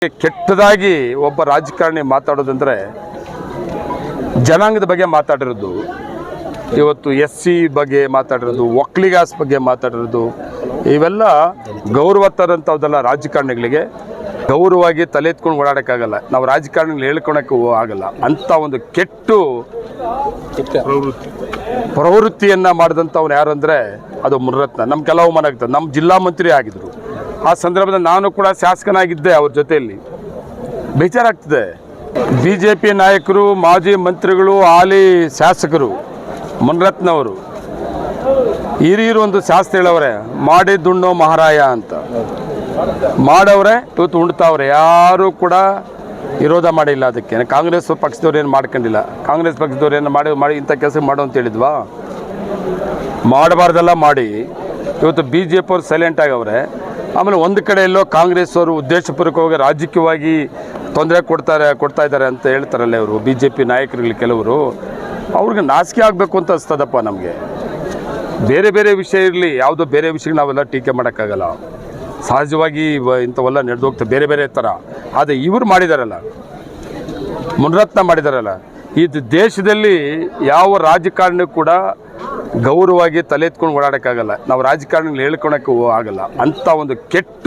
ಕೆಟ್ಟದಾಗಿ ಒಬ್ಬ ರಾಜಕಾರಣಿ ಮಾತಾಡೋದಂದ್ರೆ ಜನಾಂಗದ ಬಗ್ಗೆ ಮಾತಾಡಿರೋದು, ಇವತ್ತು SC ಬಗ್ಗೆ ಮಾತಾಡಿರೋದು, ಒಕ್ಕಲಿಗಾಸ್ ಬಗ್ಗೆ ಮಾತಾಡಿರೋದು, ಇವೆಲ್ಲ ಗೌರವ ತರಂಥದ್ದೆಲ್ಲ ರಾಜಕಾರಣಿಗಳಿಗೆ ಗೌರವವಾಗಿ ತಲೆ ಎತ್ಕೊಂಡು ಓಡಾಡೋಕ್ಕಾಗಲ್ಲ. ನಾವು ರಾಜಕಾರಣಿಗಳು ಹೇಳ್ಕೊಳಕ್ಕೆ ಆಗಲ್ಲ. ಅಂಥ ಒಂದು ಕೆಟ್ಟ ಪ್ರವೃತ್ತಿಯನ್ನು ಮಾಡಿದಂಥವ್ನು ಯಾರು ಅಂದರೆ ಅದು ಮುನಿರತ್ನ. ನಮ್ಮ ಕೆಲವು ಮನಾಗ್ತದೆ. ನಮ್ಮ ಜಿಲ್ಲಾ ಮಂತ್ರಿ ಆಗಿದ್ದರು. ಆ ಸಂದರ್ಭದಲ್ಲಿ ನಾನು ಕೂಡ ಶಾಸಕನಾಗಿದ್ದೆ. ಅವ್ರ ಜೊತೆಯಲ್ಲಿ ಬೇಜಾರಾಗ್ತದೆ. BJP ನಾಯಕರು, ಮಾಜಿ ಮಂತ್ರಿಗಳು, ಹಾಲಿ ಶಾಸಕರು ಮುನಿರತ್ನವರು ಹಿರಿಯರು ಒಂದು ಶಾಸ್ತ್ರ ಹೇಳವ್ರೆ, ಮಾಡಿದ್ದುಣ್ಣೋ ಮಹಾರಾಯ ಅಂತ. ಮಾಡವ್ರೆ, ಇವತ್ತು ಉಣ್ತಾವ್ರೆ. ಯಾರೂ ಕೂಡ ವಿರೋಧ ಮಾಡಿಲ್ಲ. ಅದಕ್ಕೆ ಕಾಂಗ್ರೆಸ್ ಪಕ್ಷದವ್ರು ಏನು ಮಾಡ್ಕೊಂಡಿಲ್ಲ. ಕಾಂಗ್ರೆಸ್ ಪಕ್ಷದವ್ರು ಏನು ಮಾಡಿ ಇಂಥ ಕೆಲಸ ಮಾಡು ಅಂತ ಹೇಳಿದ್ವಾ? ಮಾಡಬಾರ್ದೆಲ್ಲ ಮಾಡಿ ಇವತ್ತು BJP ಅವ್ರು ಸೈಲೆಂಟ್ ಆಗವ್ರೆ. ಆಮೇಲೆ ಒಂದು ಕಡೆ ಎಲ್ಲೋ ಕಾಂಗ್ರೆಸ್ ಅವರು ಉದ್ದೇಶಪೂರ್ವಕವಾಗಿ ರಾಜಕೀಯವಾಗಿ ತೊಂದರೆ ಕೊಡ್ತಾ ಇದ್ದಾರೆ ಅಂತ ಹೇಳ್ತಾರಲ್ಲ ಇವರು BJP ನಾಯಕರುಗಳು ಕೆಲವರು. ಅವ್ರಿಗೆ ನಾಚಿಕೆ ಆಗಬೇಕು ಅಂತ ಅನಿಸ್ತದಪ್ಪ ನಮಗೆ. ಬೇರೆ ಬೇರೆ ವಿಷಯ ಇರಲಿ, ಯಾವುದೋ ಬೇರೆ ವಿಷಯಕ್ಕೆ ನಾವೆಲ್ಲ ಟೀಕೆ ಮಾಡೋಕ್ಕಾಗಲ್ಲ. ಸಹಜವಾಗಿ ಇಂಥವೆಲ್ಲ ನಡೆದು ಹೋಗ್ತವೆ ಬೇರೆ ಬೇರೆ ಥರ. ಆದರೆ ಇವರು ಮಾಡಿದಾರಲ್ಲ, ಮುನಿರತ್ನ ಮಾಡಿದಾರಲ್ಲ, ಇದು ದೇಶದಲ್ಲಿ ಯಾವ ರಾಜಕಾರಣಿ ಕೂಡ ಗೌರವವಾಗಿ ತಲೆ ಎತ್ಕೊಂಡು ಓಡಾಡೋಕ್ಕಾಗಲ್ಲ. ನಾವು ರಾಜಕಾರಣಿಗಳು ಹೇಳ್ಕೊಳಕ್ಕೆ ಆಗಲ್ಲ. ಅಂಥ ಒಂದು ಕೆಟ್ಟ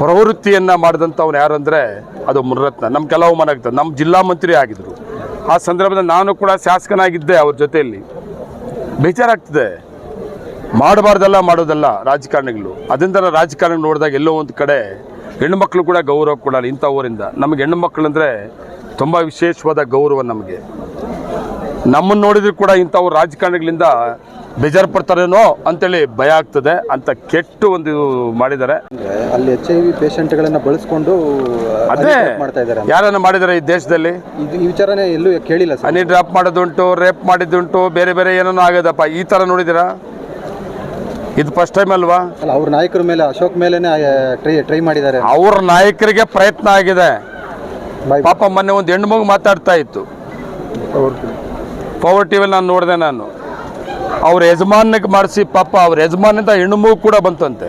ಪ್ರವೃತ್ತಿಯನ್ನು ಮಾಡಿದಂಥವ್ನು ಯಾರು ಅಂದರೆ ಅದು ಮುನಿರತ್ನ. ನಮ್ಮ ಕೆಲವು ಮನಾಗ್ತದೆ. ನಮ್ಮ ಜಿಲ್ಲಾ ಮಂತ್ರಿ ಆಗಿದ್ದರು. ಆ ಸಂದರ್ಭದಲ್ಲಿ ನಾನು ಕೂಡ ಶಾಸಕನಾಗಿದ್ದೆ. ಅವ್ರ ಜೊತೆಯಲ್ಲಿ ಬೇಜಾರಾಗ್ತದೆ. ಮಾಡಬಾರ್ದೆಲ್ಲ ಮಾಡೋದಲ್ಲ ರಾಜಕಾರಣಿಗಳು. ಅದರಿಂದ ರಾಜಕಾರಣ ನೋಡಿದಾಗ ಎಲ್ಲೋ ಒಂದು ಕಡೆ ಹೆಣ್ಣುಮಕ್ಕಳು ಕೂಡ ಗೌರವ ಕೊಡಲ್ಲ. ಇಂಥ ಊರಿಂದ ನಮಗೆ ಹೆಣ್ಣುಮಕ್ಕಳು ಅಂದರೆ ತುಂಬ ವಿಶೇಷವಾದ ಗೌರವ. ನಮ್ಮನ್ನು ನೋಡಿದ್ರು ಕೂಡ ಇಂಥವ್ರು ರಾಜಕಾರಣಿಗಳಿಂದ ಬೇಜಾರು ಪಡ್ತಾರೇನೋ ಅಂತೇಳಿ ಭಯ ಆಗ್ತದೆ. ಅಂತ ಕೆಟ್ಟ ಒಂದು ಮಾಡಿದ್ದಾರೆ. ಅಲ್ಲಿ HIV ಪೇಷಂಟ್ಗಳನ್ನು ಬಳಸ್ಕೊಂಡು ಅದೇ ಯಾರನ್ನ ಮಾಡಿದ್ದಾರೆ ಈ ದೇಶದಲ್ಲಿ. ಈ ವಿಚಾರನೇ ಎಲ್ಲೂ ಕೇಳಿಲ್ಲ. ಹನಿ ಡ್ರಾಪ್ ಮಾಡೋದುಂಟು, ರೇಪ್ ಮಾಡಿದ್ದುಂಟು, ಬೇರೆ ಬೇರೆ ಏನೇನೋ ಆಗೋದಪ್ಪ. ಈ ಥರ ನೋಡಿದ್ದೀರಾ? ಇದು ಫಸ್ಟ್ ಟೈಮ್ ಅಲ್ವಾ? ಅಲ್ಲ, ಅವ್ರ ನಾಯಕರ ಮೇಲೆ, ಅಶೋಕ್ ಮೇಲೇನೆ ಟ್ರೈ ಮಾಡಿದ್ದಾರೆ. ಅವ್ರ ನಾಯಕರಿಗೆ ಪ್ರಯತ್ನ ಆಗಿದೆ. ಪಾಪ ಮೊನ್ನೆ ಒಂದು ಹೆಣ್ಣು ಮಗು ಮಾತಾಡ್ತಾ ಇತ್ತು ಪವರ್ ಟಿವಿಯಲ್ಲಿ ನಾನು ನೋಡಿದೆ. ಅವ್ರ ಯಜಮಾನಕ್ಕೆ ಮಾಡಿಸಿ ಪಾಪ ಅವ್ರ ಯಜಮಾನಿಂದ ಹೆಣ್ಣು ಮಗು ಕೂಡ ಬಂತಂತೆ.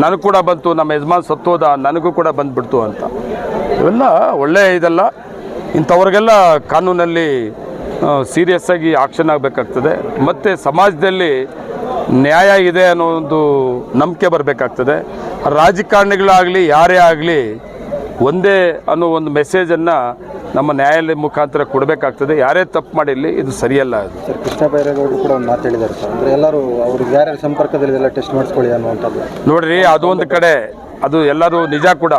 ನನಗೆ ಕೂಡ ಬಂತು, ನಮ್ಮ ಯಜಮಾನ್ ಸತ್ತೋದ, ನನಗೂ ಕೂಡ ಬಂದುಬಿಡ್ತು ಅಂತ. ಇವೆಲ್ಲ ಒಳ್ಳೆಯ ಇದಲ್ಲ. ಇಂಥವ್ರಿಗೆಲ್ಲ ಕಾನೂನಲ್ಲಿ ಸೀರಿಯಸ್ ಆಗಿ ಆಕ್ಷನ್ ಆಗಬೇಕಾಗ್ತದೆ. ಮತ್ತು ಸಮಾಜದಲ್ಲಿ ನ್ಯಾಯ ಇದೆ ಅನ್ನೋ ಒಂದು ನಂಬಿಕೆ ಬರಬೇಕಾಗ್ತದೆ. ರಾಜಕಾರಣಿಗಳಾಗಲಿ ಯಾರೇ ಆಗಲಿ ಒಂದೇ ಅನ್ನೋ ಒಂದು ಮೆಸೇಜನ್ನು ನಮ್ಮ ನ್ಯಾಯಾಲಯ ಮುಖಾಂತರ ಕೊಡಬೇಕಾಗ್ತದೆ. ಯಾರೇ ತಪ್ಪು ಮಾಡಿರಲಿ, ಇದು ಸರಿಯಲ್ಲ. ಅದು ಸರ್, ಕೃಷ್ಣ ಬೈರೇಗೌಡರು ಕೂಡ ಒಂದು ಮಾತು ಹೇಳಿದ್ದಾರೆ ಸರ್. ಅಂದರೆ ಎಲ್ಲರೂ ಅವ್ರಿಗೆ ಯಾರ್ಯಾರು ಸಂಪರ್ಕದಲ್ಲಿ ಎಲ್ಲ ಟೆಸ್ಟ್ ಮಾಡಿಸ್ಕೊಳ್ಳಿ ಅನ್ನುವಂಥದ್ದು. ನೋಡ್ರಿ, ಅದು ಒಂದು ಕಡೆ, ಅದು ಎಲ್ಲರೂ ನಿಜ ಕೂಡ.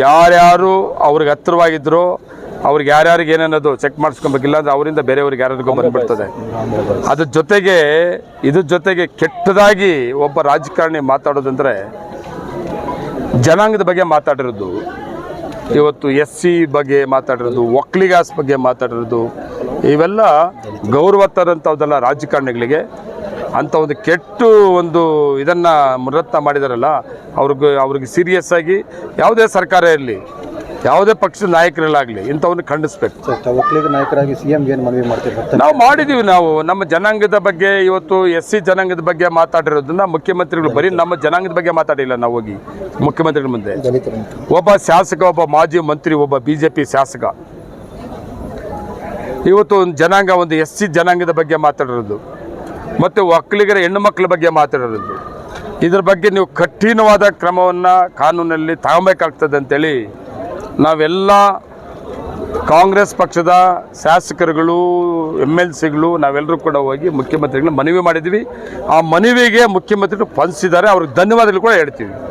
ಯಾರ್ಯಾರು ಅವ್ರಿಗೆ ಹತ್ತಿರವಾಗಿದ್ರು ಅವ್ರಿಗೆ ಯಾರ್ಯಾರಿಗೆ ಏನೇನದು ಚೆಕ್ ಮಾಡಿಸ್ಕೊಬೇಕಿಲ್ಲ ಅಂದರೆ ಅವರಿಂದ ಬೇರೆಯವ್ರಿಗೆ ಯಾರಿಗೂ ಬಂದುಬಿಡ್ತದೆ. ಅದ್ರ ಜೊತೆಗೆ ಕೆಟ್ಟದಾಗಿ ಒಬ್ಬ ರಾಜಕಾರಣಿ ಮಾತಾಡೋದಂದರೆ ಜನಾಂಗದ ಬಗ್ಗೆ ಮಾತಾಡಿರೋದು, ಇವತ್ತು SC ಬಗ್ಗೆ ಮಾತಾಡಿರೋದು, ಒಕ್ಕಲಿಗಾಸ್ ಬಗ್ಗೆ ಮಾತಾಡಿರೋದು, ಇವೆಲ್ಲ ಗೌರವ ತರಂಥದ್ದೆಲ್ಲ ರಾಜಕಾರಣಿಗಳಿಗೆ. ಅಂಥ ಒಂದು ಕೆಟ್ಟ ಒಂದು ಇದನ್ನು ಮುನಿರತ್ನ ಮಾಡಿದಾರಲ್ಲ, ಅವ್ರಿಗೆ ಸೀರಿಯಸ್ ಆಗಿ ಯಾವುದೇ ಸರ್ಕಾರ ಇರಲಿ, ಯಾವುದೇ ಪಕ್ಷದ ನಾಯಕರಲ್ಲಾಗಲಿ ಇಂಥವನ್ನು ಖಂಡಿಸ್ಬೇಕು. ಒಕ್ಕಲಿಗ ನಾಯಕರಾಗಿ CM ಏನು ಮನವಿ ಮಾಡ್ತಿರ್ತಾರೆ? ನಾವು ಮಾಡಿದ್ದೀವಿ. ನಾವು ನಮ್ಮ ಜನಾಂಗದ ಬಗ್ಗೆ, ಇವತ್ತು SC ಜನಾಂಗದ ಬಗ್ಗೆ ಮಾತಾಡಿರೋದನ್ನ ಮುಖ್ಯಮಂತ್ರಿಗಳು ಬರೀ ನಮ್ಮ ಜನಾಂಗದ ಬಗ್ಗೆ ಮಾತಾಡಿಲ್ಲ. ನಾವು ಹೋಗಿ ಮುಖ್ಯಮಂತ್ರಿಗಳ ಮುಂದೆ ಒಬ್ಬ ಶಾಸಕ, ಒಬ್ಬ ಮಾಜಿ ಮಂತ್ರಿ, ಒಬ್ಬ BJP ಶಾಸಕ ಇವತ್ತು ಒಂದು ಜನಾಂಗ, ಒಂದು SC ಜನಾಂಗದ ಬಗ್ಗೆ ಮಾತಾಡಿರೋದು ಮತ್ತು ಒಕ್ಕಲಿಗರ ಹೆಣ್ಣು ಮಕ್ಕಳ ಬಗ್ಗೆ ಮಾತಾಡಿರೋದು, ಇದ್ರ ಬಗ್ಗೆ ನೀವು ಕಠಿಣವಾದ ಕ್ರಮವನ್ನು ಕಾನೂನಲ್ಲಿ ತಗೊಬೇಕಾಗ್ತದೆ ಅಂತೇಳಿ ನಾವೆಲ್ಲ ಕಾಂಗ್ರೆಸ್ ಪಕ್ಷದ ಶಾಸಕರುಗಳು, MLCಗಳು ನಾವೆಲ್ಲರೂ ಕೂಡ ಹೋಗಿ ಮುಖ್ಯಮಂತ್ರಿಗಳು ಮನವಿ ಮಾಡಿದ್ವಿ. ಆ ಮನವಿಗೆ ಮುಖ್ಯಮಂತ್ರಿಗಳು ಸ್ಪಂದಿಸಿದ್ದಾರೆ. ಅವ್ರಿಗೆ ಧನ್ಯವಾದಗಳು ಕೂಡ ಹೇಳ್ತೀವಿ.